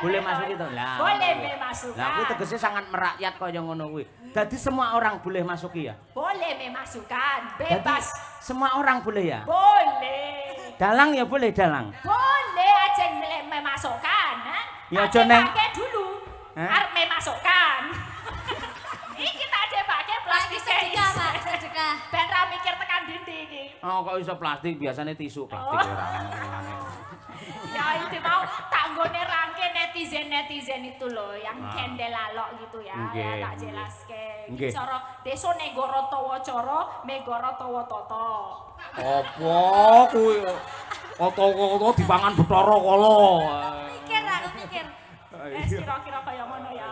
boleh masuk itu. Lah. Boleh memasukkan. Lah kuwi tegese sangat merakyat kaya ngono kuwi. Dadi semua orang boleh masuki ya? Boleh memasukkan, bebas. Dadi, semua orang boleh ya? Boleh. Dalang ya boleh dalang. Boleh aja memasukkan, Ya aja neng. pakai dulu. Arep memasukkan. Iki kita aja pakai plastik sedekah, Pak, sedekah. Ben ra mikir tekan dindi iki. Oh kok iso plastik biasanya tisu plastik ora. Ya itu mau tanggone rangke netizen itu loh yang kendel lalok gitu ya. Ya tak jelaske. Iki cara desa negara tawa cara, megara tawa tata. Apa kuwi? Oto-oto dipangan Bathara Kala. Mikir aku mikir. Kira-kira kaya ngono ya.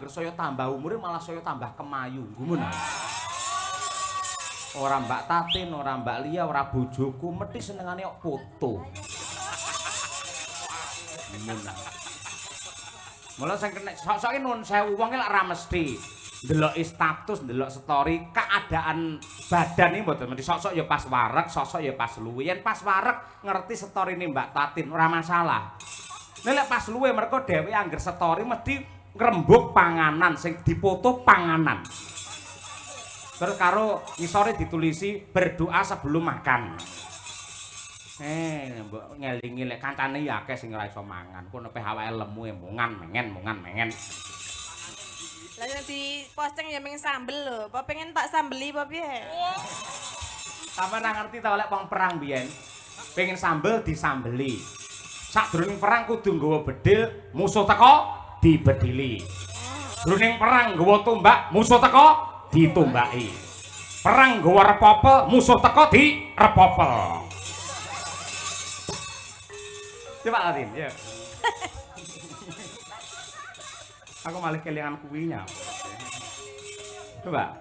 Saya tambah umure malah saya tambah kemayu. Gumun. Ora Mbak Tatin, ora Mbak Lia, ora bojoku mesti senengane kok foto. Gumun. Mula sing kena sok-soke nuwun sewu wong lek ora mesti ndeloki status, ndelok story, keadaan badan iki mboten mesti sok-sok ya pas wareg, sok-sok ya pas luwe. Yen pas wareg ngerti storine Mbak Tatin ora masalah. Nek pas luwe mergo dhewe angger story mesti ngrembug panganan sing dipoto panganan. Terus karo ngisore ditulisi berdoa sebelum makan. Mbok ngelingi lek kancane ya akeh sing ora iso mangan. Kono peh awake lemu mungan mengen. Lah yang di posting ya pengen sambel lho. Apa pengen tak sambeli apa piye? Sampe ora ngerti ta lek wong perang biyen. Pengen sambel disambeli. Sadurunge perang kudu nggawa bedil, musuh teko dibedili. Jroning perang nggawa tombak, musuh teko ditombaki. Perang nggawa repopel, musuh teko direpopel. Coba Latin, ya. Aku malah kelingan kuwinya. Coba.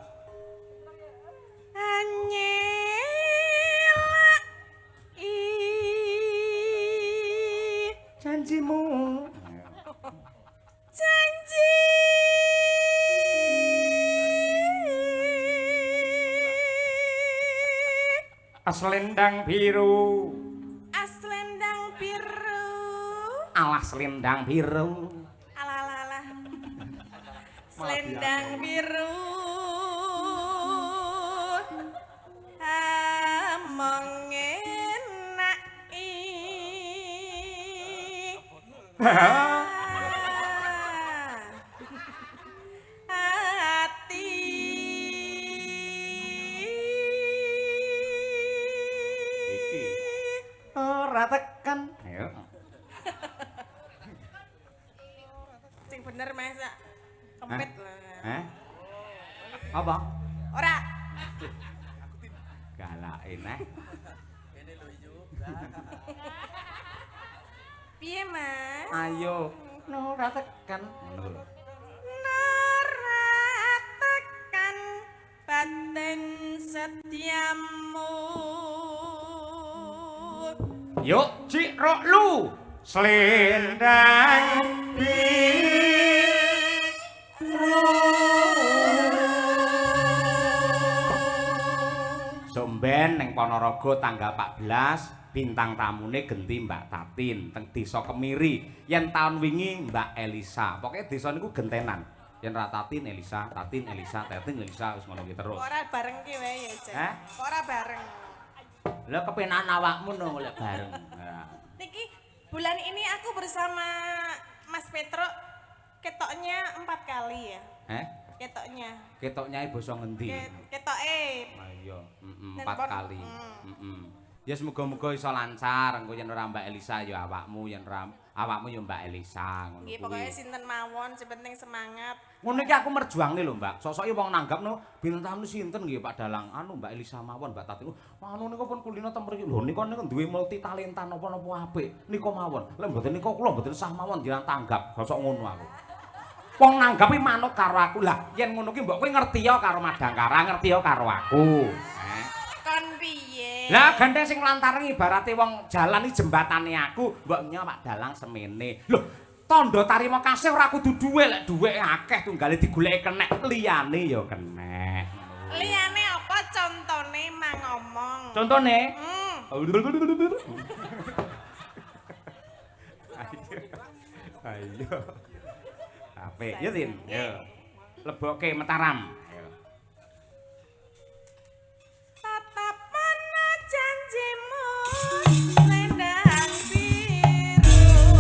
Anyela Janjimu. Janji Selendang biru. Selendang biru. Alah selendang biru. Alah. Selendang biru. Among enaki. Tekan. Ayo. Sing bener masa kempet lah. Apa? Ora. Galakin Kene lho iyo. Piye, Mas? Ayo. Ora tekan. Ngono lho. Nara tekan batin setiamu. Yuk, Cik Roklu. Selendang biru. Somben neng Ponorogo tanggal 14 bintang tamune genti Mbak Tatin teng Desa Kemiri. Yen taun wingi Mbak Elisa. Pokoke desa niku gentenan. Yen ra Tatin Elisa, Tatin Elisa, Tatin Elisa wis ngono ki terus. Ora bareng ki wae ya, Jan. Ora bareng. Lah kepenan awakmu no golek bareng. Niki bulan ini aku bersama Mas Petro ketoknya 4 kali ya. Ketoknya. Ketoknya basa ngendi? Ketoke. Ayo, 4 kali. Ya semoga-moga iso lancar engko yen ora Mbak Elisa ya awakmu yen ora awakmu ya Mbak Elisa ngono kuwi. Nggih pokoke sinten mawon sing penting semangat. Ngono iki aku merjuangne lho Mbak. Sosoke wong nanggapno bintang tamu sinten nggih Pak Dalang. Anu Mbak Elisa mawon Mbak Tati. Anu niku pun kulino ten mriki. Lho niku duwe multi talenta napa-napa apik. Niku mawon. Lek mboten niku kula mboten sah mawon jenengan tanggap. Sosok ngono aku. Wong nanggap iki manut karo aku. Lah yen ngono ki mbok kowe ngerti ya karo Madangkara, ngerti ya karo aku. Kon piye? Lah gandeng sing lantaran ibarate wong jalan iki jembatane aku, mboknya Pak Dalang semene. Lho, tandha tarima kasih ora kudu dhuwit, lek dhuwit akeh tunggale digoleki kenek, liyane ya kenek. Liyane apa contone mang ngomong? Contone? Ayo. Apik, ya Tin. Yo. Lebokke Mataram. Tatapan janjimu lendang biru.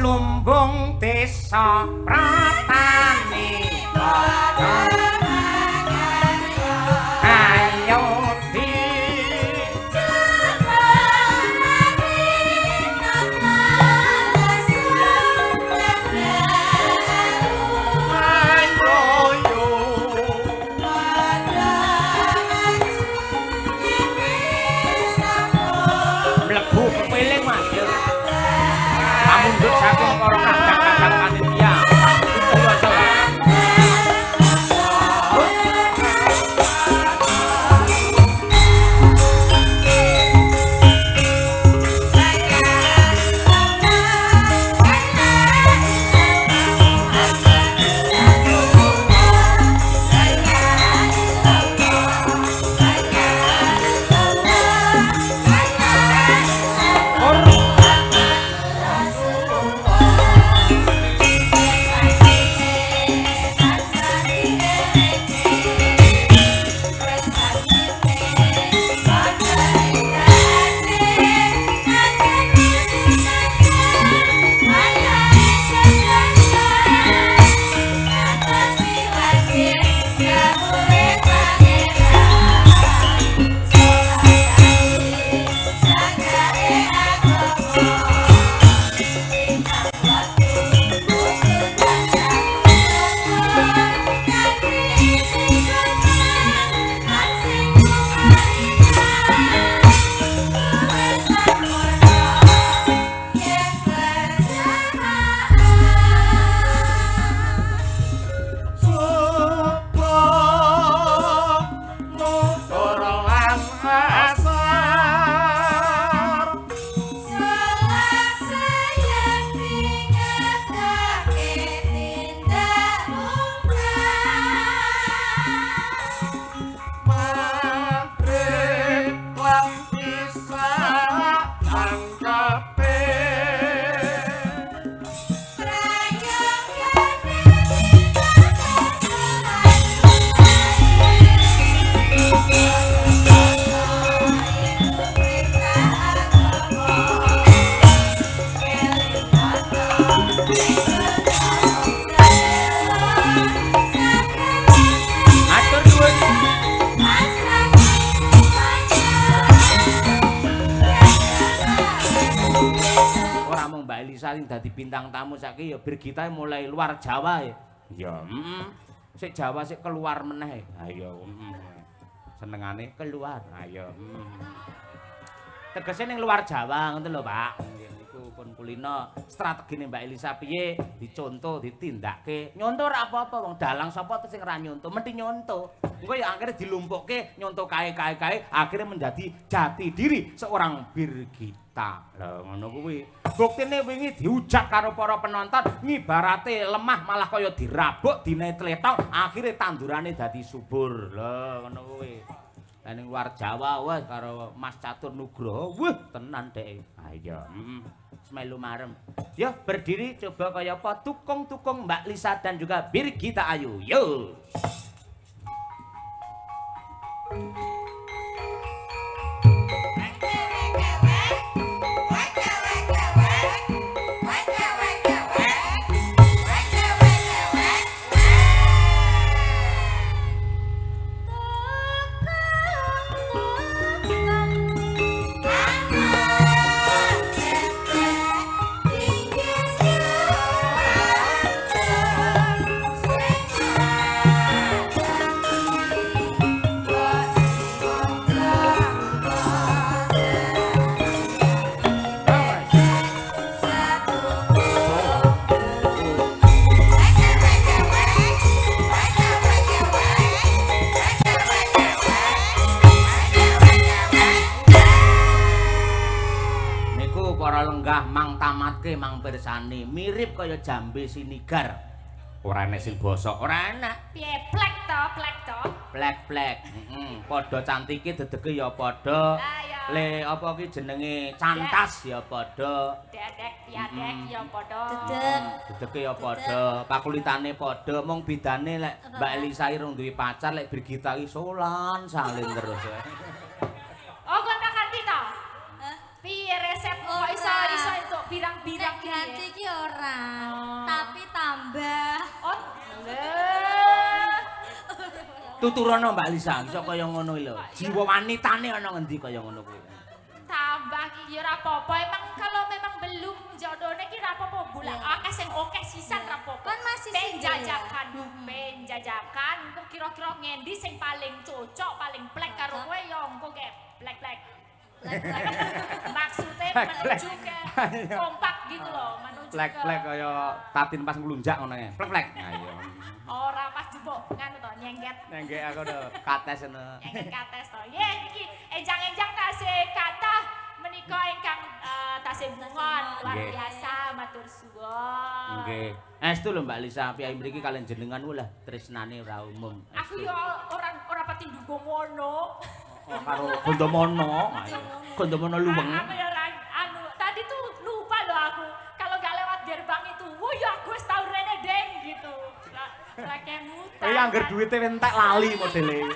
Lumbung desa pratani ayo di mlebu kepiling Mas. Mundut saking para kadang-kadang panitia. sing dadi bintang tamu saiki ya Birgita mulai luar Jawa ya. Ya, sik Jawa sik keluar meneh. Ayo, senengane keluar. Ayo. Tegese ning luar Jawa ngoten lho, Pak. Niku pun kulino strategine Mbak Elisa piye dicontoh, ditindakke. Nyontoh ora apa-apa wong dalang sapa sing ora nyontoh, mesti nyontoh. Engko ya akhirnya dilumpukke nyontoh kae akhirnya menjadi jati diri seorang Birgita. Lah ngono kuwi. Buktine wingi diujak karo para penonton ngibarate lemah malah kaya dirabuk dine tletok akhirnya tandurane dadi subur. Lah ngono kuwi. Lah ning luar Jawa wah karo Mas Catur Nugroho, wah tenan dhek. Ah iya, melu marem. Ya berdiri coba kaya apa tukung-tukung Mbak Lisa dan juga Birgita Ayu. Yo. Mang pirsani mirip kaya jambe sinigar. Ora enek sing bosok, ora enak. Piye plek to, plek to. Plek-plek. Padha cantike dedege ya padha. Le apa ki jenenge cantas ya padha. Dedek tiadek ya padha. Dedege ya padha, pakulitane padha, mung bedane lek Mbak Elisa irung duwe pacar, lek Birgita ki solan salin terus. Oh, kon ganti to? Piye resep kok iso entuk pirang-pirang iki? Ganti ki ora, tapi tambah. Oh, lho. Tuturono Mbak Lisa, iso kaya ngono lho. Jiwa wanitane ana ngendi kaya ngono kuwi. Tambah ki ya ora apa-apa. Emang kalau memang belum jodohnya ki ora apa-apa bulan. Akeh sing oke sisan ora apa-apa. Kan masih penjajakan, penjajakan. Engko kira-kira ngendi sing paling cocok, paling plek karo kowe ya engko kek plek-plek. Maksudnya menuju ke kompak gitu loh, menuju ke plek-plek kaya tatin pas nglunjak ngono ya. Plek-plek. Ayo. Ora pas jupuk nganu to nyengket. Nyengket aku to kates ngono. Nyengket kates to. Ye iki enjang-enjang tasih kathah menika ingkang tasih bungon luar biasa matur suwun. Nggih. Estu lho Mbak Lisa, piyai mriki kalian jenengan lah tresnane ora umum. Aku yo ora pati nduga ngono. Karo Gondomono. Gondomono luweng. Aku ya anu, tadi tuh lupa loh aku. Kalau nggak lewat gerbang itu, wah ya aku wis tau rene deng gitu. Lah kemutan. Iya angger duwite entek lali modele.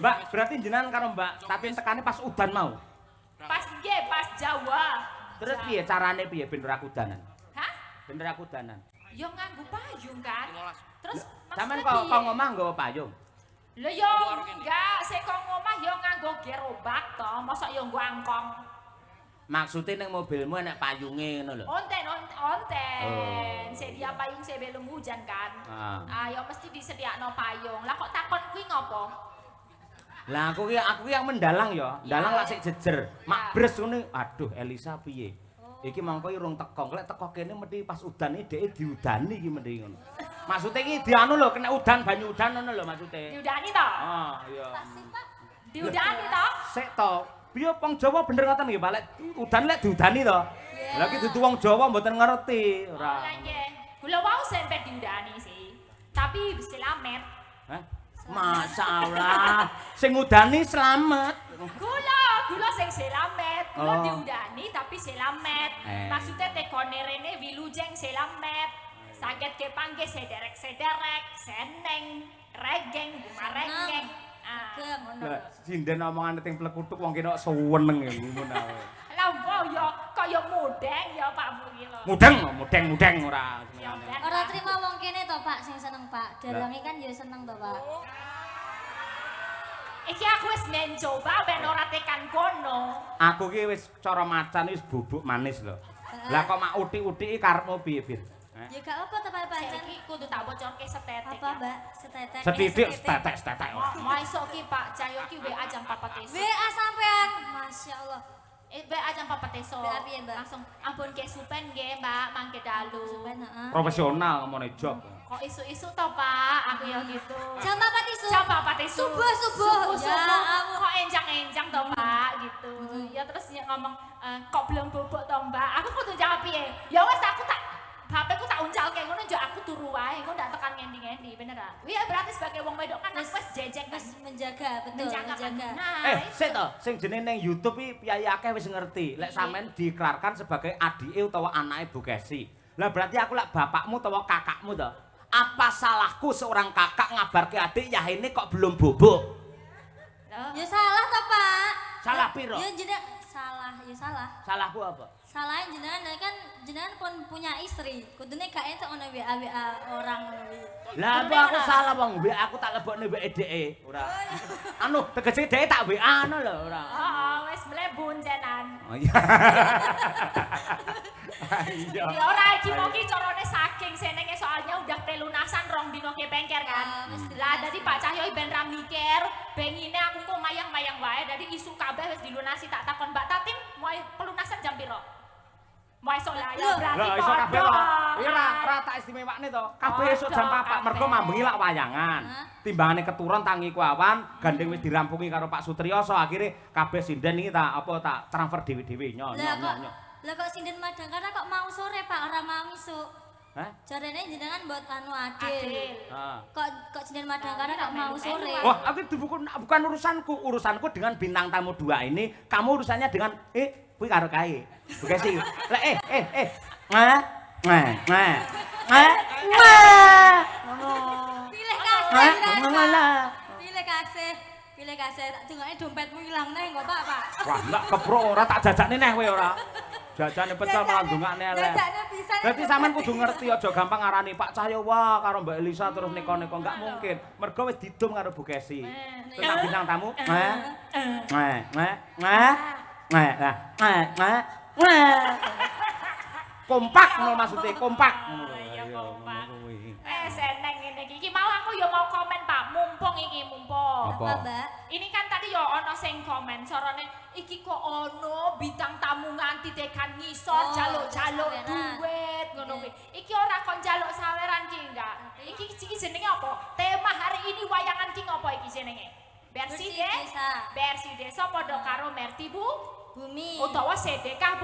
Mbak, berarti jenengan karo Mbak tapi tekane pas udan mau. Pas nggih, pas Jawa. Terus piye carane piye ben ora kudanan? Hah? Ben ora kudanan. Yo nganggo payung kan. Terus sampean kok ngomah nggawa payung? Lho yo enggak, sik kok ngomah yo nganggo gerobak to, mosok yo nggo angkong. Maksudnya ning mobilmu enek payunge ngono lho. Onten. Sedia payung sebelum hujan kan. Yo mesti disediakno payung. Lah kok takon kuwi ngopo? Lah aku ki yang mendalang ya. Dalang lak sik jejer. Makbres ngene. Aduh, Elisa piye? Iki mangko urung teko. Lek teko kene mesti pas udan iki dheke diudani iki mesti ngono. Maksudnya iki dianu lho kena udan banyu udan ngono lho maksudnya. Diudani to? Oh, iya. Diudani to? Sik to. Piye wong Jawa bener ngoten nggih, Pak? Lek udan lek diudani to. Lah iki dudu wong Jawa mboten ngerti, ora. Lah nggih. Kula wau sampe diudani sih. Tapi selamat. Hah? Masyaallah. Sing udani selamat. Kula sing selamat. Kula diudani tapi selamat. Maksudnya tekone rene wilujeng selamat. Sakit ke panggil sederek, seneng, regeng, bumarengeng. Sinden omongan ting plekutuk wong kena seneng ngono. Lah apa ya kaya mudeng ya Pak Budi lho. Mudeng ora. Ora trima wong kene to Pak sing seneng Pak. Dalange kan ya seneng to Pak. Iki aku wis mencoba ben ora tekan kono. Aku ki wis cara macan wis bubuk manis lho. Lah kok mak utik-utiki karepmu piye, Bir? Ya gak apa to Pak pancen. Iki kudu tak bocorke setetek. Apa Mbak? Setetek. Setetek. Mau esuk ki Pak Cahyo ki WA jam 4 esuk. WA sampean. Masyaallah. WA jam 4 esuk. WA piye Mbak? Langsung ampun ke supen nggih Mbak, mangke dalu. Supen heeh. Profesional ngomongane job. Kok isu-isu to Pak, aku ya gitu. Jam 4 isuk. Jam 4 isuk. Subuh. Ya ampun. Kok enjang-enjang to Pak gitu. Ya terus dia ngomong kok belum bobok to Mbak. Aku kudu jawab piye? Ya wes aku tak HP ku tak uncalke ngono yo aku turu wae, engko ndak tekan ngendi-ngendi, bener ah. Iya berarti sebagai wong wedok kan wis jejek Wis menjaga, betul, menjaga. Nah, Sik to, sing jenenge ning YouTube iki piye akeh wis ngerti. Lek sampean diiklarkan sebagai adike utawa anake Bu Kesi. Lah berarti aku lek bapakmu utawa kakakmu to. Apa salahku seorang kakak ngabarke adik Yahene kok belum bubuk? Ya salah to, Pak. Salah piro? Ya jenengan salah, ya salah. Salahku apa? Salahin jenengan kan jenengan pun punya istri. Kudune gak entuk ono WA orang ngono kuwi. Lah apa aku salah wong WA aku tak lebokne WA dheke. Ora. Anu tegese dheke tak WA-no lho ora. Heeh, wis mlebu jenengan. Oh iya. Iya. Ya ora iki mau ki carane saking senenge soalnya udah pelunasan rong dino ke bengker kan. Lah dadi Pak Cahyo ben ra mikir, bengine aku kok mayang-mayang wae dadi isu kabeh wis dilunasi tak takon Mbak Tatim mulai pelunasan jam piro? Mulai esuk lah ya berarti Lah iso kabeh padha. kok. Iya ora tak istimewakne to. Kabeh esuk jam 4 mergo mambengi lak wayangan. Timbangane keturun tangi ku awan, gandeng wis dirampungi karo Pak Sutriyoso, akhire kabeh sinden iki tak transfer dhewe-dhewe nyok. Lah kok sinden Madangkara kok mau sore Pak, ora mau isuk. Hah? Jarene jenengan buat anu adil. Heeh. Kok sinden Madangkara kok mau sore. Wah, aku itu bukan urusanku. Urusanku dengan bintang tamu 2 ini, kamu urusannya dengan kuwi karo kae. Bukan sih. Lah Pilih kasih. Pilih kasih. Tak dungane dompetmu ilang neh kok, Pak. Wah, enggak kepro ora tak jajakne neh kowe ora. Jajane pecel malah ndongakne elek. Jajakne bisa. Berarti sampean kudu ngerti aja gampang ngarani Pak Cahyo wah karo Mbak Elisa terus neko-neko enggak mungkin. Mergo wis didum karo Bu Kesi. Terus bintang tamu. Kompak ngono maksudnya, kompak. Iya kompak. Seneng ngene iki. Iki mau aku ya mau komen Pak, mumpung. Apa? Mbak? Ini kan tadi ya ono sing komen sorone iki kok ono bintang tamu nganti tekan ngisor jaluk-jaluk duit ngono kuwi. Iki ora kon jaluk saweran ki enggak. Iki jenenge apa? Tema hari ini wayangan ki ngopo iki jenenge? Bersih desa. Bersih desa padha karo Merti Bumi utawa sedekah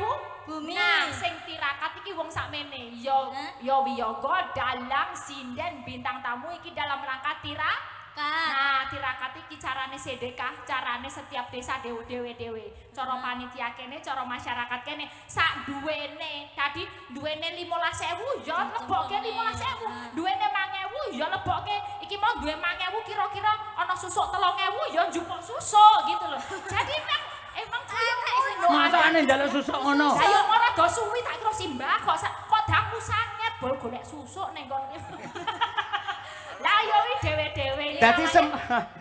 Bumi. Nah, sing tirakat iki wong sakmene. Ya wiyaga dalang sinden bintang tamu iki dalam rangka tirakat. Nah, tirakat iki carane sedekah, carane setiap desa dewe-dewe. Cara panitia kene, cara masyarakat kene sak duwene. Tadi duwene 15.000 ya lebokke 15.000. Duwene 5.000 ya lebokke. Iki mau duwe 5.000 kira-kira ana susuk 3.000 ya njupuk susuk gitu loh. Jadi emang Masane njaluk susuk ngono. Lah yo ora do suwi tak kira simbah kok dangku sanget bol golek susuk ning kono. Lah yo iki dewe-dewe ya.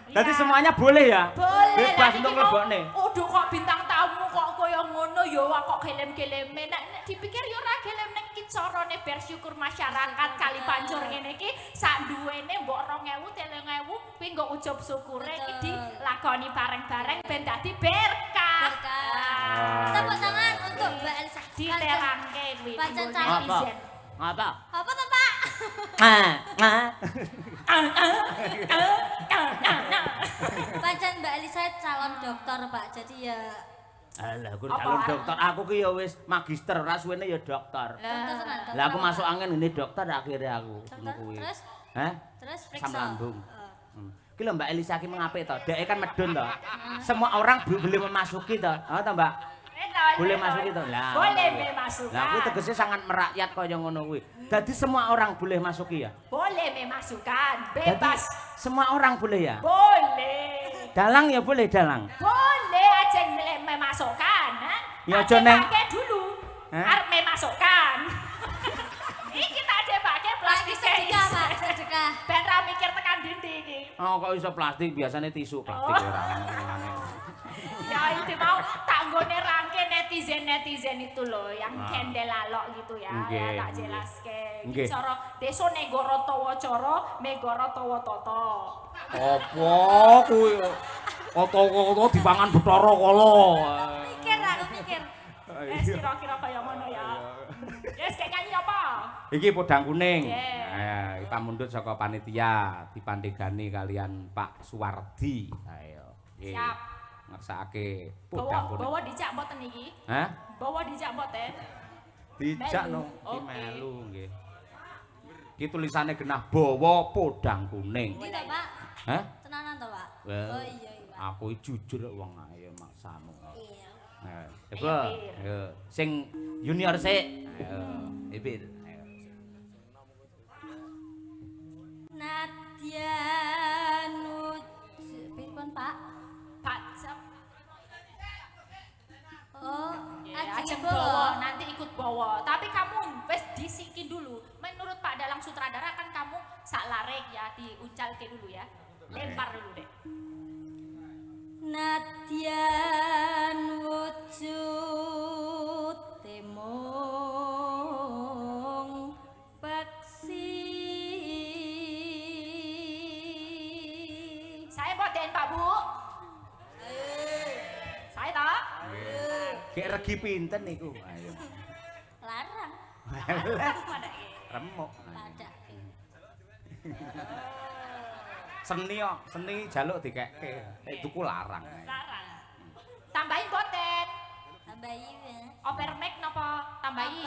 Dadi semuanya boleh ya? Boleh. Bebas untuk lebokne. Udah kok bintang tamu kok koyo ngono yo kok gelem-geleme. Nek dipikir yo ora gelem nek iki carane bersyukur masyarakat kali pancur ngene iki sak duwene mbok 2.000 3.000 kuwi nggo ujub syukure iki dilakoni bareng-bareng ben dadi berkah. Tepuk tangan untuk Mbak Elsa. Diterangke kuwi. Pancen Apa? Apa to, Pak? Pancen Mbak Elisa calon dokter, Pak. Jadi ya Alah, aku calon dokter. Aku ki ya wis magister, ora suwene ya dokter. Lah aku masuk angin ini dokter akhirnya aku ngono kuwi. Terus? Hah? Terus Asam periksa. lambung. Ki lho Mbak Elisa ki mengapik to? Dek kan medun to. Semua orang boleh memasuki to. Oh to, Mbak? Boleh masuk itu. Lah. Boleh memasukkan. Lah kuwi tegese sangat merakyat kaya ngono kuwi. Dadi semua orang boleh masuki ya? Boleh memasukkan, Dadi bebas. semua orang boleh ya? Boleh. Dalang ya boleh dalang. Boleh aja memasukkan, ha? Ya aja neng. Pakai dulu. Arep memasukkan. Iki kita aja pakai plastik sedekah, Pak, sedekah. Ben ra mikir tekan dindi iki. Oh kok iso plastik biasanya tisu plastik ora ngono. Ya itu mau tak nggone rangke netizen itu loh yang kendel lalok gitu ya. Ya tak jelaske. Iki cara desa negara tawa cara, megara tawa tata. Apa kuwi? Oto-oto dipangan Bathara Kala. Mikir aku mikir. Kira-kira kaya ngono ya. Yes, kayak nyanyi apa? Iki podang kuning. Yeah. Kita mundut saka panitia dipandegani kalian Pak Suwardi. Ayo. Siap. Ngersakake podang kuning. Bawa dijak mboten iki? Hah? Bawa dijak mboten? Dijak Melu. no, iki Oke. melu nggih. Iki tulisane genah bawa podang kuning. Iki to, Pak. Hah? Tenanan to, Pak? Well, Oh iya, iya. Aku jujur wong ayo maksamu. Iya. Coba, ayo. Sing junior sik. Ayo, Ipir. Ayo. Nadya Pripun, Pak? Pak Oh, ajeng bawa. bawa, nanti ikut bawa. Tapi kamu wes disikin dulu. Menurut Pak Dalang sutradara kan kamu sak larek ya, diuncalke dulu ya. Lempar dulu deh. Nadyan wujud temung peksi. Saya boten Pak Bu. Saya tak. Kayak regi pinten niku. Ayo. Larang. Remuk. Pada. Seni kok, seni jaluk dikekke. Tuku larang. Larang. Tambahin boten. Tambahi ya. Overmax napa tambahi?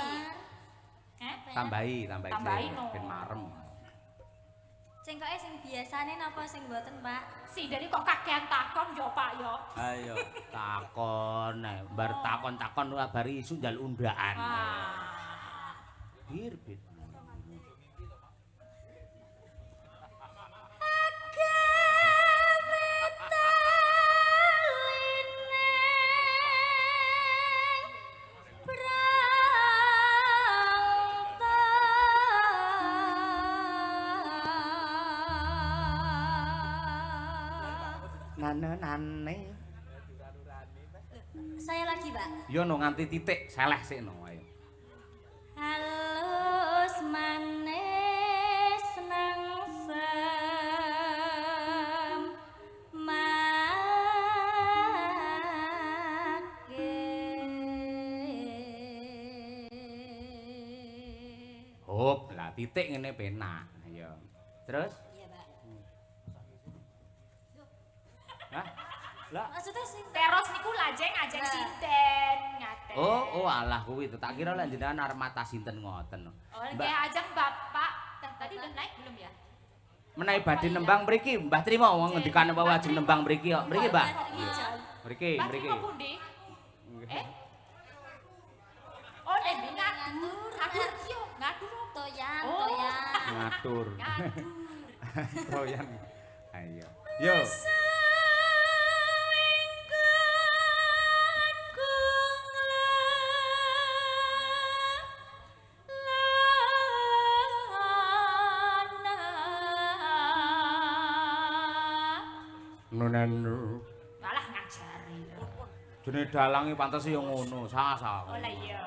Eh? Tambahi. Tambahi, no. Ben marem. Sing koke sing biasane napa sing mboten, Pak? Si dari kok kakean takon yo Pak yo. Ayo, takon. Bar takon-takon bar isu njal undaan. Wah. Birbit. Nane. Saya lagi, Pak. Yo no nganti titik seleh sik no ayo. Halus manis nangsem make. Hop, lah titik ngene penak. Ayo. Terus? Iya, Pak. Hah? Lah. Maksudnya sing Teros niku lajeng ajeng sinten ngaten. Oh, alah kuwi itu. Tak kira lek jenengan arep mata sinten ngoten. Oh, nggih ajeng Bapak. Tadi udah naik belum ya? Menawi badhe nembang mriki, Mbah Trima wong ngendikane bahwa ajeng nembang mriki kok. Mriki, Mbah. Mriki. Mbak pundi? Eh? Oh, nek ngatur. Ngatur yo, ngatur. toyan, Oh. toyan. Ngatur. Ngatur. Royan. Ayo. Yo. Nonen. Malah ngajari. Jenenge dalange pantes yo ngono, sah-sah. Oh lah iya.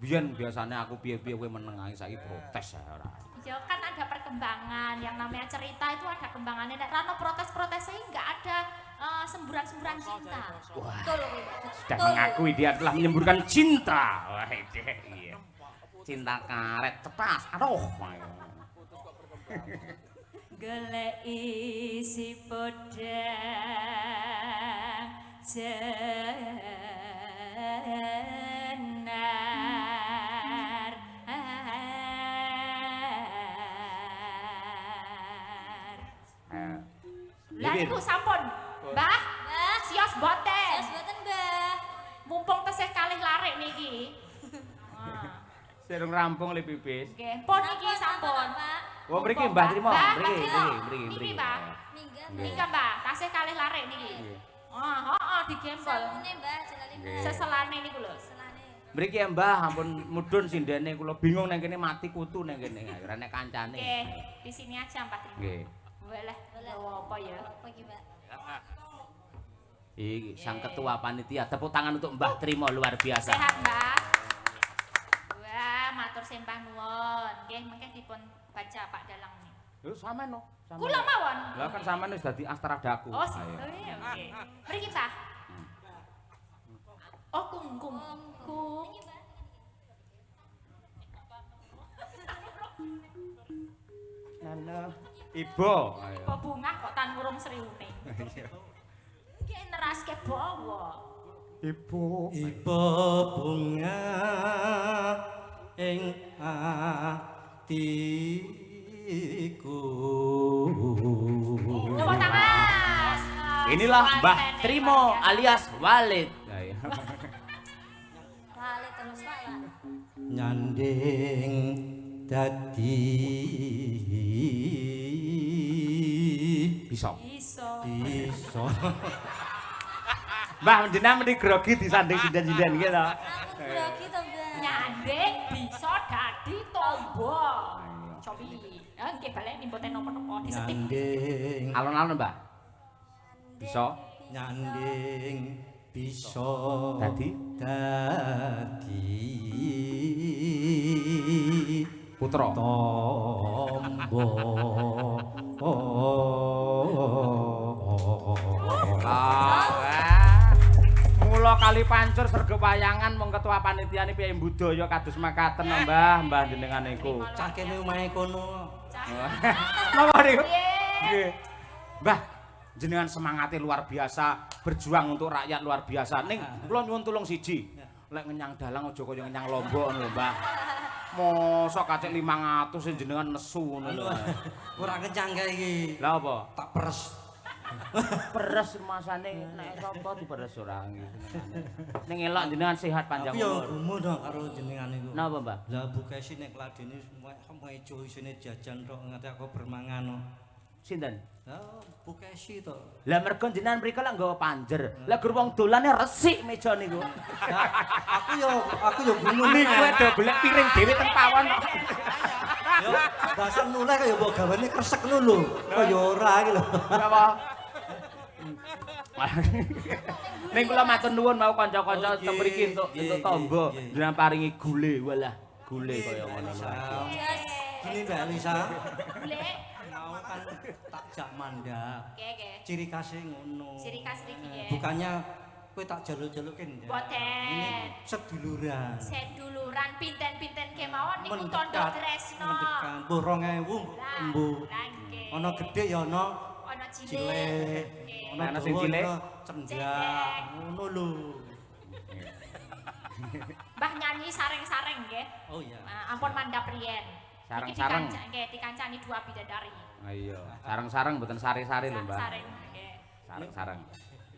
Biyen biasane aku piye-piye kowe meneng ae saiki protes ae ora. Ya kan ada perkembangan, yang namanya cerita itu ada kembangannya. Nek rano protes-protesnya enggak ada semburan-semburan cinta. Wah, Betul loh, Mbak. sudah Betul. mengakui dia telah menyemburkan cinta. Wah, iya. Cinta karet cetas. Aduh. Golek isi podang jenar. Lah niku sampun, Mbah. Mbah, Sios boten. sios boten, Mbah. Mumpung tesih kalih larek niki. Serung rampung le pipis. Nggih, pun iki sampun. Pak. Wah, mriki Mbah Trimo, Mbah, mriki, Mbah mriki, Trimo. mriki. Niki, Mbah. Minggat. Nika, Mbah, tasih kalih larek niki. Heeh, digempol. Sangune, Mbah, jelali, Mbah. Nggih. Seselane niku lho. Selane. Mriki ya Mbah, ampun mudhun sindene kula bingung nang kene mati kutu nang kene. Ora nek kancane. Oke, di sini aja Mbak Trimo. Nggih. Boleh. Boleh. Apa ya? Apa iki, Mbak? Iki sang ketua panitia, tepuk tangan untuk Mbah Trimo luar biasa. Sehat, Mbak. Wah, matur sembah nuwun. Nggih, mengke dipun baca Pak Dalang nih. Lho sampean no. sampean. Kula mawon. Lah kan sampean wis dadi astradaku. Oh, Ayo. iya, oke. Mriki, Pak. Oh, kungkung. Kung. Nana, Ibu. Ayo. Kok bungah kok tan ngurung sriune. Iki neraske bawa. Ibu. Iba bunga ing atiku. Nyoba Inilah Mbah Trimo alias Walid. Walid terus Pak. Nyanding dadi Bisa. iso Mbah jenengan mesti grogi disanding sinden-sinden iki to. Aku grogi to, Mbak. Nyanding bisa dadi tombo. Cobi. Nggih baleni mboten napa-napa disetip. nyanding Alon-alon Mbah. Bisa. nyanding bisa Dadi putra. tombo Mula kali pancur sregep wayangan mung ketua panitiane piye budaya kados makaten Mbah jenengan niku. cah kene omahe kono Napa niku? Nggih. Mbah, jenengan semangatnya luar biasa, berjuang untuk rakyat luar biasa. Ning kula nyuwun tulung siji. Lek ngenyang dalang aja kaya ngenyang lombok ngono lho, Mbah. Mosok kacek 500 sing jenengan nesu ngono lho. ora kencang kae iki Lah apa? tak peres Peres masane nek sapa diperes ora nggih. Ning elok jenengan sehat panjang aku yo umur. gumun dong karo jenengan iku Napa, Mbah? lah bukesi nek kladene semua ijo isine jajan tok nganti aku bermangan no. Sinten? Lah bukesi to. Lah mergo jenengan mriko lak nggawa panjer. Lah gur wong dolane resik meja niku. Aku yo gumun Niku do golek piring dhewe teng pawon. Yo dasar nuleh kaya mbok gawane kresek ngono lho. Kaya ora iki lho. Napa? Ning kula matur nuwun mau kanca-kanca teng mriki entuk tombo jenengan paringi gule walah gule kaya ngono. Gini Mbak Elisa. Golek. Mau kan tak jak mandak. Oke. Ciri khasnya ngono. Ciri khas iki nggih. Bukannya kowe tak jaluk-jalukin ya. Boten. Ini seduluran. Seduluran pinten-pinten kemawon niku tondo tresno. Mendekat. Mbuh 2000 mbuh. Ana gedhe ya ana Ana cilik. cilik. Ana sing dawa, cilik. ana cendak. Ngono lho. Mbah nyanyi sareng-sareng nggih. Oh iya. Ampun mandhap riyen. Sareng-sareng. Nggih dikancani dua bidadari. Ayo, sareng-sareng mboten sari-sari lho, Mbah. Sareng nggih. Sareng-sareng.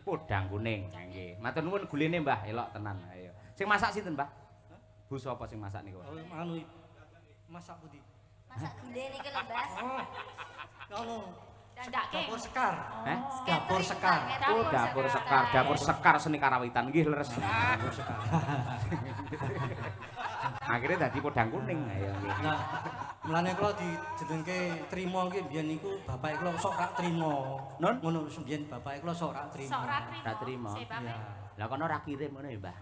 Podang kuning nggih. Matur nuwun gulene, Mbah, elok tenan. Ayo. Sing masak sinten, Mbah? Bu sapa sing masak niku? Oh anu masak putih. Masak gule niki lho, Mbak. Oh. Ngono. Dandake. Dapur sekar. Heh? Dapur sekar. Oh, dapur sekar seni karawitan nggih leres. Dapur sekar. Akhirnya dadi podang kuning. Ayo nggih. Nah, mulane kula dijenengke Trimo iki mbiyen niku bapake kula sok rak trimo. Nun? Ngono mbiyen bapake kula sok rak trimo. Sok ra Ra trimo. Sebab Lah kono ora kirim ngono ya, Mbah.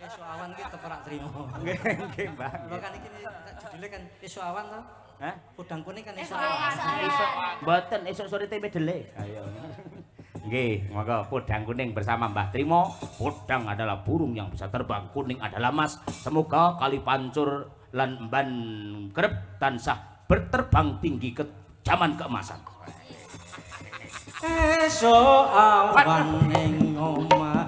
Esuk awan iki tetep rak trimo. Nggih, nggih, Mbah. Kula kan iki judule kan esuk awan to. Hah? Podang kuning kan esuk Esuk awan. awan. Esuk mboten esuk sore tempe dele. Ayo. Nggih, monggo podang kuning bersama Mbah Trimo. Podang adalah burung yang bisa terbang, kuning adalah emas. Semoga kali pancur lan emban kerep tansah berterbang tinggi ke zaman keemasan. Esuk awan ning omah.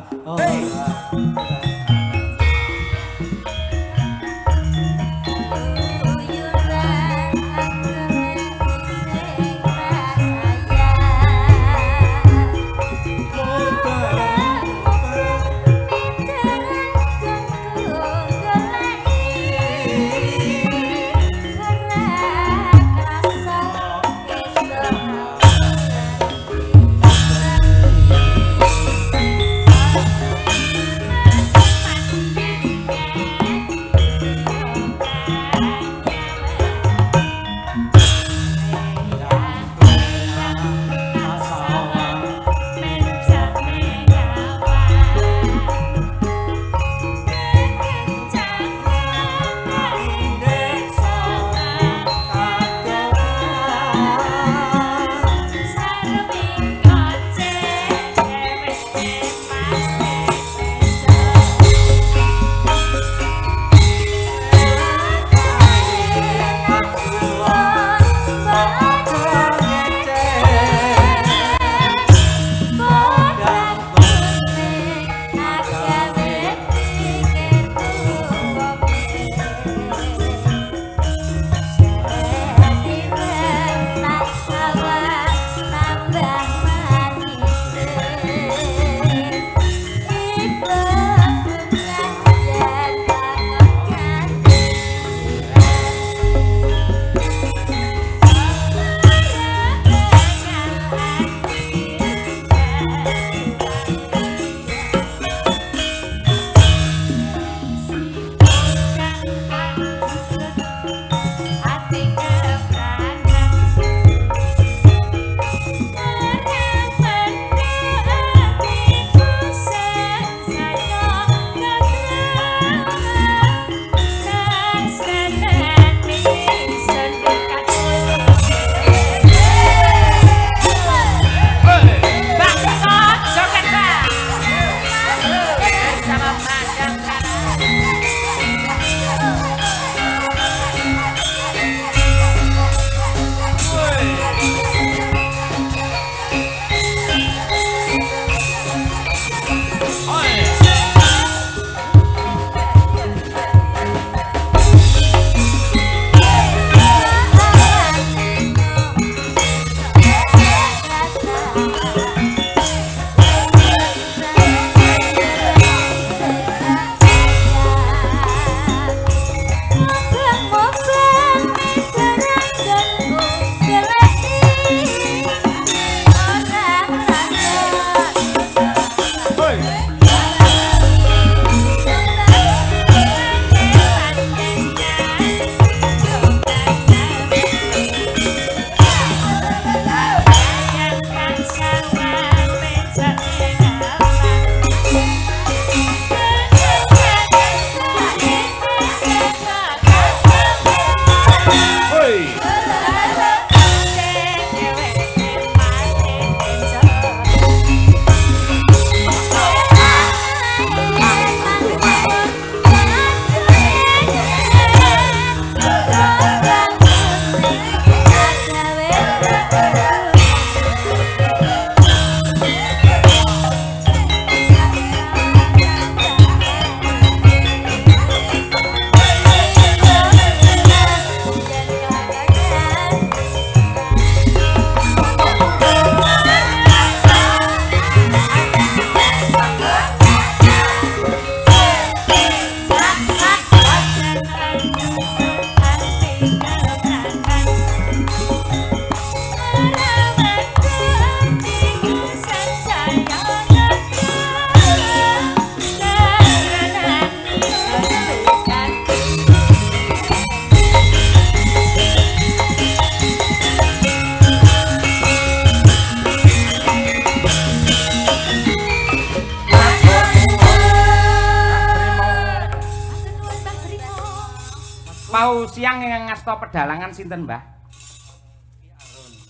Pau siang ingkang ngasta pedalangan sinten, Mbah?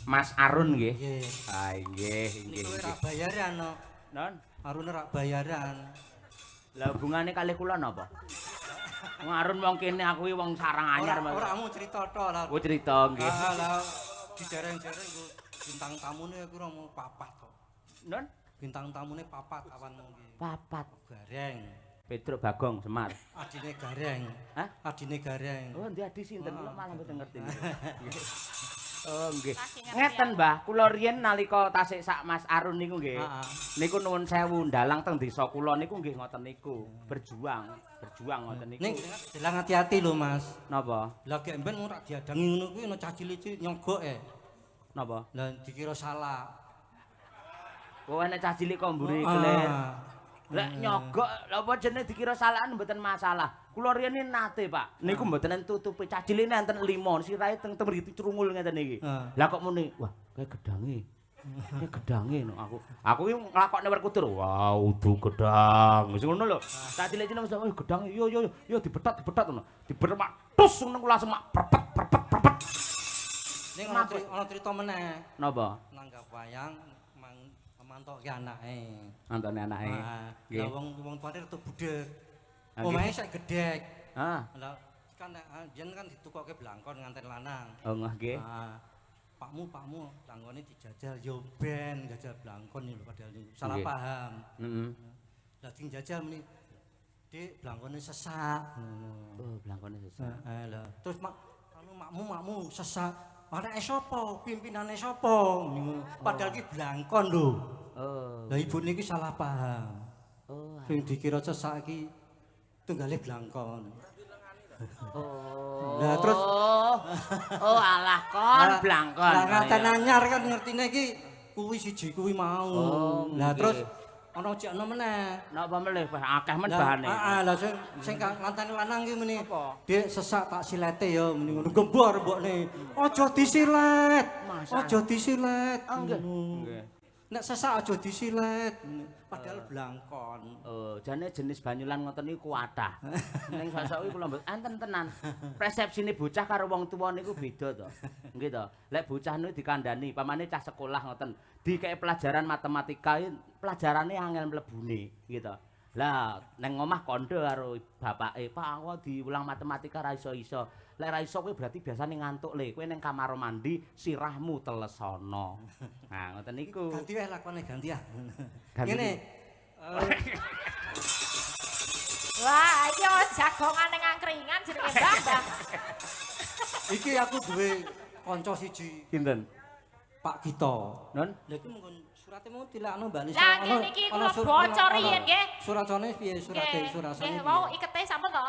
Mas Arun nggih. Nggih. Ah nggih, nggih. Niku ora bayaran no. Non. Arune ora bayaran. Lah hubungane kalih kula napa? Wong Arun wong kene aku iki wong sarang anyar. Ora mung cerita tok lah. Oh cerita nggih. Lah didereng-dereng nggo bintang tamune aku ora mau papat kok. Non. Bintang tamune papat awanmu iki. Papat. Gareng. Petruk Bagong Semar. Adine Gareng. Hah? Adine Gareng. Oh, ndi adi sinten kula malah mboten ngerti. Oh, nggih. Ngeten, Mbah, kula riyen nalika tasik sak Mas Arun niku nggih. Niku nuwun sewu ndalang teng desa kula niku nggih ngoten niku. Berjuang ngoten niku. Ning jelang hati-hati lho, Mas. Napa? Lah gek ben ora diadangi ngono kuwi ana cah cilik-cilik nyogoke. Napa? Lah dikira salah. Oh, enek cah cilik kok mburi kelir. Lek nyogok apa jenenge dikira salahan mboten masalah. Kula riyen nate, Pak. Niku mboten tutupi cah cilik enten 5, sirahe teng mriki crungul ngeten iki. Lah kok muni, wah, kae gedange. Kae gedange no aku. Aku iki nglakokne werkudur. Wah, udu gedang. Wis ngono lho. Cah cilik-cilik mesti gedange. Yo dibetot ngono. Dibetot tus ngono langsung mak prepet. Ning ana cerita meneh. Napa? Nanggap wayang mantoke anake. Antone anake. Nggih. Lah wong tuane rada budhek. Omahe sik gedhek. Ah. Lah kan yen kan ditukokke blangkon nganten lanang. Oh nggih. Pakmu langgone dijajal yo ben jajal blangkon lho padahal niku salah paham. Heeh. Lah sing jajal muni Dik blangkone sesak ngono. Oh, blangkone sesak. Heeh lah. Terus makmu sesak. Anake sapa? Pimpinane sapa? Padahal ki blangkon lho. Oh. Lah ibune iki salah paham. Oh. Sing dikira sesak iki tunggale blangkon. Oh. Lah terus oh alah kon blangkon. Lah ngaten anyar kan ngertine iki kuwi siji kuwi mau. Lah terus ana ojekno meneh. Napa melih akeh men bahane. Heeh, lah sing lantane lanang ki muni. Dik sesak tak silete ya muni ngono. Gembor mbokne. Aja disilet. Aja disilet. Nggih. Nek sesak aja disilet. Padahal blangkon. Oh, jane jenis banyulan ngoten niku kuatah. Ning sosok iki kula mboten enten tenan. Persepsine bocah karo wong tuwa niku beda to. Nggih to. Lek bocah niku dikandani, pamane cah sekolah ngoten, dikek pelajaran matematika pelajarane angel mlebune, nggih to. Lah ning omah kandha karo bapake, "Pak, aku diulang matematika ra iso-iso." Lek ra iso kuwi berarti biasane ngantuk le. Kowe ning kamar mandi sirahmu telesono. Nah, ngoten niku. Ganti wae lakone ganti ah. Ganti. Ngene. Wah, iya jagongan ning angkringan jenenge Mbah. Iki aku duwe kanca siji. Sinten? Pak Gito. Non? Lha iki mungkin surate mau dilakno Mbak Nisa. Lah ngene iki kula bocor riyen nggih. Surasane piye surate surasane? Nggih, mau ikete sampun to?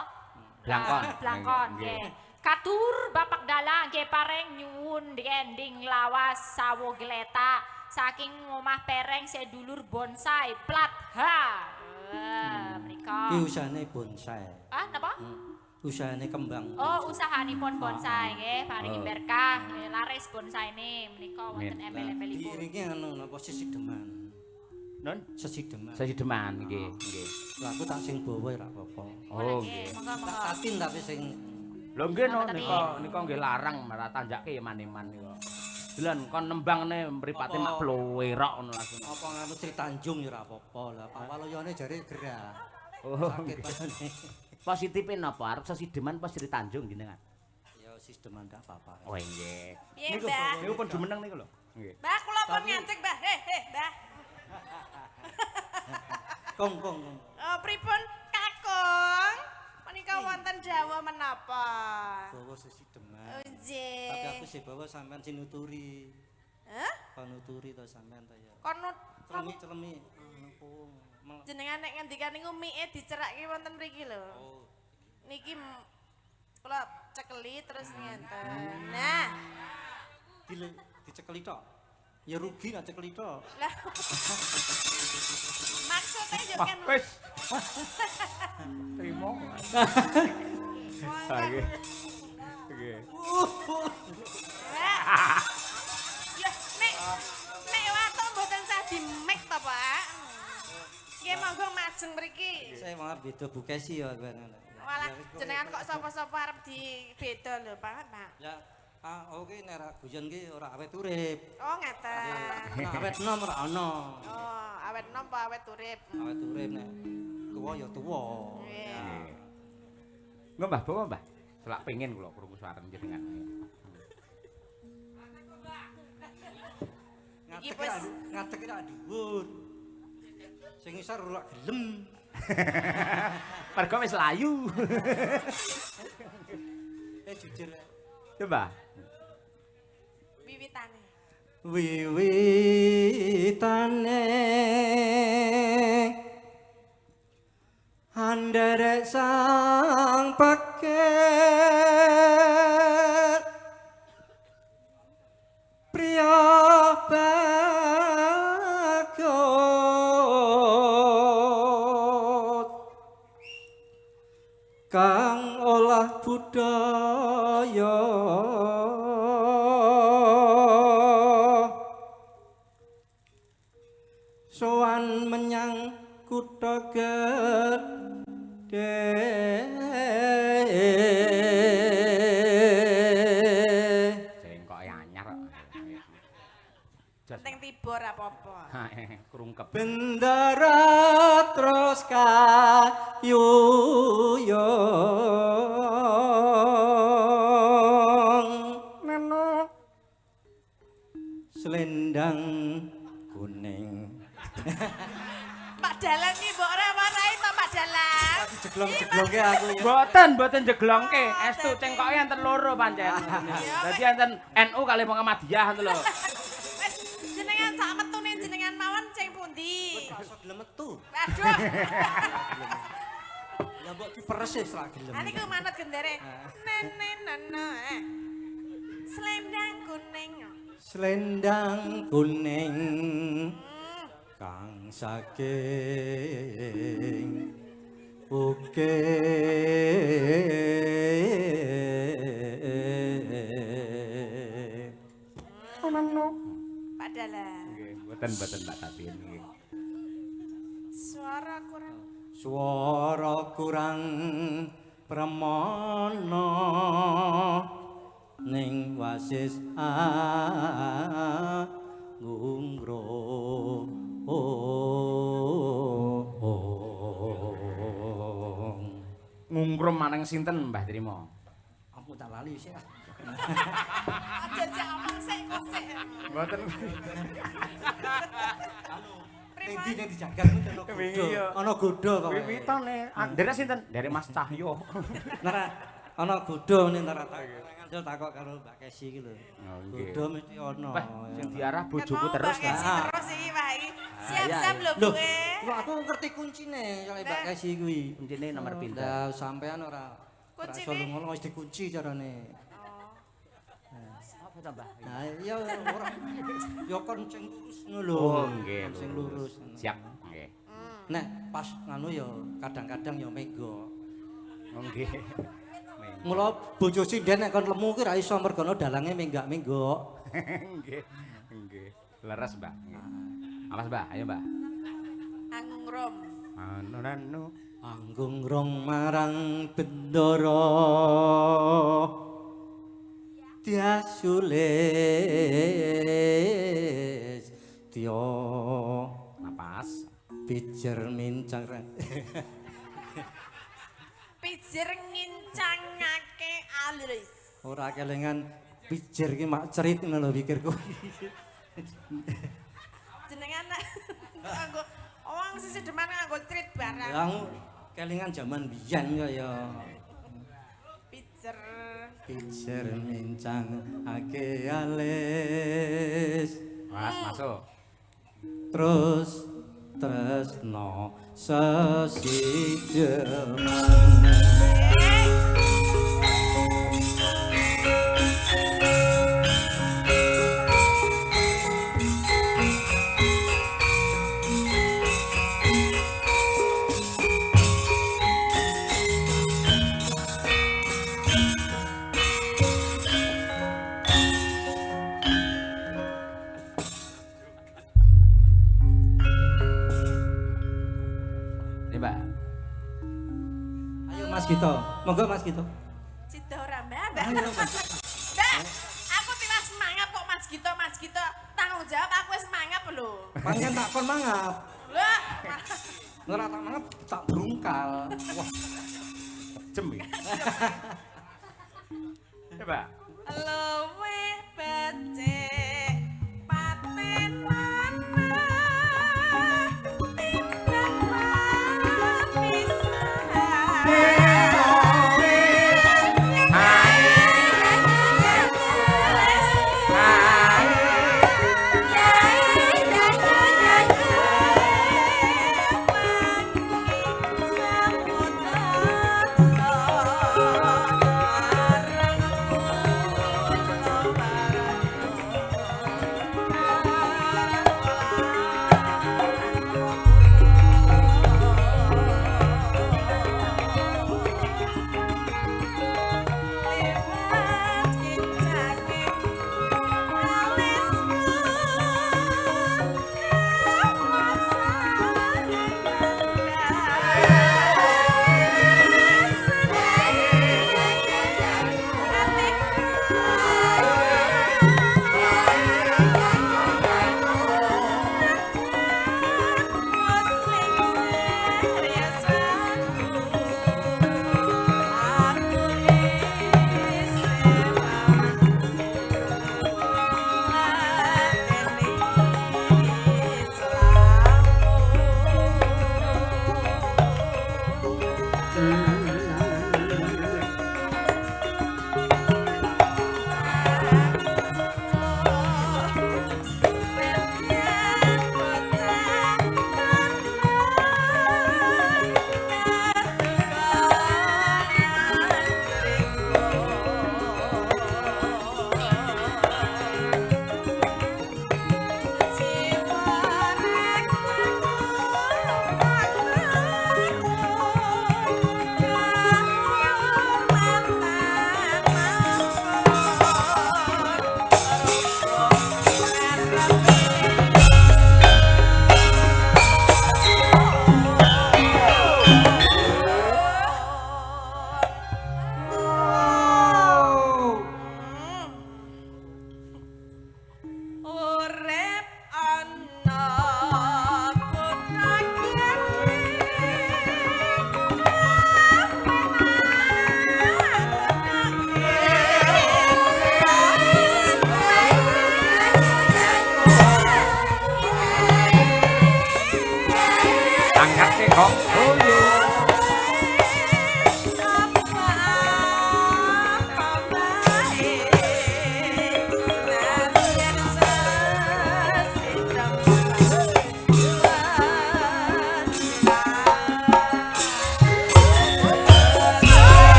Blangkon. Blangkon nggih. Katur Bapak Dalang nggih pareng nyuwun ending lawas sawo gletak saking omah pereng sedulur bonsai plat H. Mriko. Ki usahane bonsai. Ah, napa? Usahane kembang. Oh, usahanipun bonsai nggih, paringi berkah, laris bonsaine menika wonten embel-embelipun. Iki anu napa sesideman. Non? Sesideman. Sesideman nggih, nggih. Lah aku tak sing bawa ora apa-apa. Oh, nggih, nggih. monggo-monggo. Tak tatin tapi sing Lho nggih no nika nggih larang marang tanjake ya maneman niku. Delan kon nembangane mripate mak plowerok ngono langsung. apa nganu Sri Tanjung ya ora apa-apa. Lah pawaloyane jare gerah. Oh, Sakit padane. positifin napa? Arep sesideman pas Sri Tanjung jenengan. Ya sisteman gak apa-apa. Oh nggih. Piye, Niku Mbah? niku pun jumeneng niku lho. Nggih. Mbah, kula pun ngantek, Mbah. Mbah. Kong. Oh, pripun Kakung? Menika wonten Jawa menapa? Bawa sesideman. Oh, nggih. Tapi aku sih bawa sampean sinuturi. Hah? Panuturi to sampean to ya. Kono Celemi. Napa? jenengan nek ngendikan niku mie dicerakke wonten mriki lho. Oh. Niki kula cekeli terus ngenten. Nah, Dicekeli tok. Ya rugi nek cekeli tok. lah. Maksudnya yo kan Wis. Trimo. Nggih. Nggih. Ya, nek watuk mboten sah dimek to, Pak. Nggih monggo majeng mriki. Saya malah beda bukesi ya ben. Walah jenengan kok sapa-sapa arep dibeda lho, Pak. Ya, oke nek ra guyon ki ora awet urip. Oh, ngeten. Nek awet nom ora ana. Oh, awet nom apa awet urip? Awet urip nek tuwa ya tuwa. Nggih, Mbah, bawa Mbah. Selak pengen kula krungu suara jenengan. Ngadeg ra dhuwur. Sing isor ora gelem. Mergo wis layu. Jujur. Coba. Wiwitane. Wiwitane anderek sang paket priya bagot kang olah budaya sowan menyang kutha gedhe jengkok anyar kok. Penting tibor apa-apa. Krungkep. bendera terus kayuyung neno selendang kuning. Pak Dalang iki mbok ora warai to Pak Dalang. Jeglong-jeglongke aku ya. Mboten jeglongke, estu cengkoke enten loro pancen. Dadi enten NU kali Muhammadiyah ngono lho. Wis jenengan sak metune jenengan mawon sing pundi? Ora iso gelem metu. Aduh. Ya mbok diperes wis ra gelem. Ha niku manut gendere. Nenenana. Selendang kuning. Selendang kuning kang saking bukit Pak Dalang. Nggih, mboten Mbak Tatin nggih. Suara kurang pramana ning wasis Ngungkrum maneng sinten Mbah Trima? Aku tak lali sih. aja jak omong sik kok sik. Mboten. Endi nek dijagat ku ana godho. Ana godho kok. Wiwitane. Ndere sinten? Ndere Mas Cahyo. Nara ana godho ngene nara tak. Ngandel takok karo Mbak Kesi iki lho. Oh, nggih. Godho mesti ana. Wah, sing diarah bojoku Mau terus Mbak Kesi ta. terus iki Pak iki. Siap-siap lho Lho, gue. kok aku ngerti kuncine karo Mbak Kesi kuwi. Kuncine nomor pinten? Lah sampean ora Kuncine? iso ngono wis dikunci carane. Apa ta, Mbah? Nah, iya ora. Ya kon sing lurus ngono lho. Oh, nggih. Kon sing lurus. Siap, nggih. Nek pas nganu ya kadang-kadang ya mega. Oh, nggih. Mula bojo sinden nek kon lemu ki ra iso mergono dalange menggak-menggok. Nggih. Nggih. Leres, Mbah. Nggih. Awas, Mbah. Ayo, Mbah. Anggung rom. Anu. Anggung rong marang bendara diasulis tio Napas. pijer mincang Pijer ngincangake alis. ora kelingan pijer ki mak cerit ngono lho pikirku. Jenengan nganggo wong sisideman nganggo trit barang. Yang kelingan zaman biyen kaya Pijer. pijer mincang ake alis Mas, masuk. terus tresno sesideman. Ini, Mbak. Ayo Mas Gito. Monggo Mas Gito. Cida ora Mbak. Mbak. Ayo, Mas. Mbak, aku tiba semangat kok Mas Gito. Tanggung jawab aku wis mangap lho. Panjen tak kon mangap. Lah. Ora tak mangap tak brungkal. Wah, Jem iki. Coba. Luwe becik patenan tindak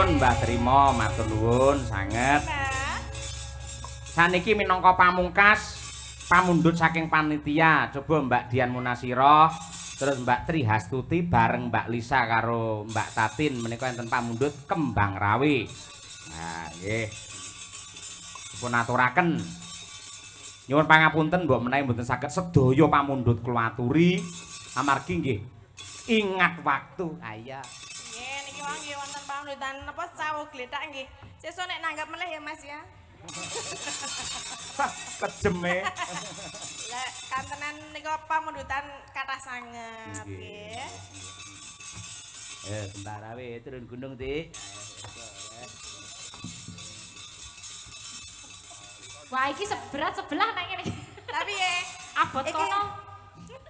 Pun Mbah Trima matur nuwun sanget. Saniki minangka pamungkas pamundhut saking panitia, coba Mbak Dian Munasira, terus Mbak Tri Hastuti bareng Mbak Lisa karo Mbak Tatin menika enten pamundhut Kembang Rawe. Nah, nggih. Dipun aturaken. Nyuwun pangapunten mbok menawi mboten saged sedaya pamundhut kula aturi amargi nggih ingat waktu. Ayo. Nggih, niki wong nggih wonten pamundhutan napa sawu gletak nggih. Sesuk nek nanggap meneh ya Mas ya. Kejeme. Lek kantenan nika pamundhutan kathah sanget nggih. Kembang Rawe turun gunung, Dik. Wah, iki seberat sebelah nang ngene. Tapi ya Abot Iki kono.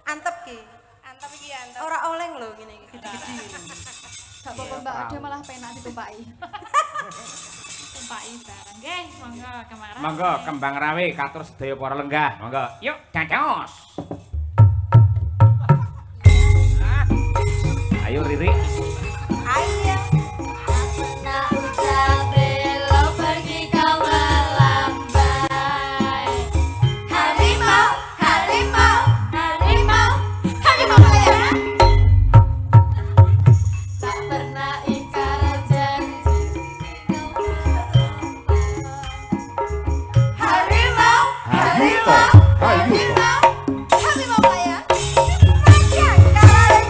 antep ki. antep iki antep. Ora oleng lho ngene iki gede-gede. Gak apa-apa Mbak Ade malah penak ditumpaki. Tumpaki bareng. Nggih, monggo kemarin. Monggo Kembang Rawe katur sedaya para lenggah. Monggo. Yuk, cacos. Ayo Riri. Ayo. Nak ucap lo pergi kau melambai. Harimau, harimau, harimau, harimau Malaya. Tak pernah ingkar janji. Harimau, harimau, harimau Malaya. Makan kalah.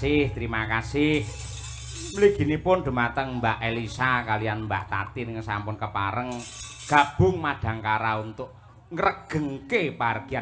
terima kasih. Mliginipun dumateng Mbak Elisa kalian Mbak Tati ing sampun kepareng gabung Madangkara untuk ngregengke pargian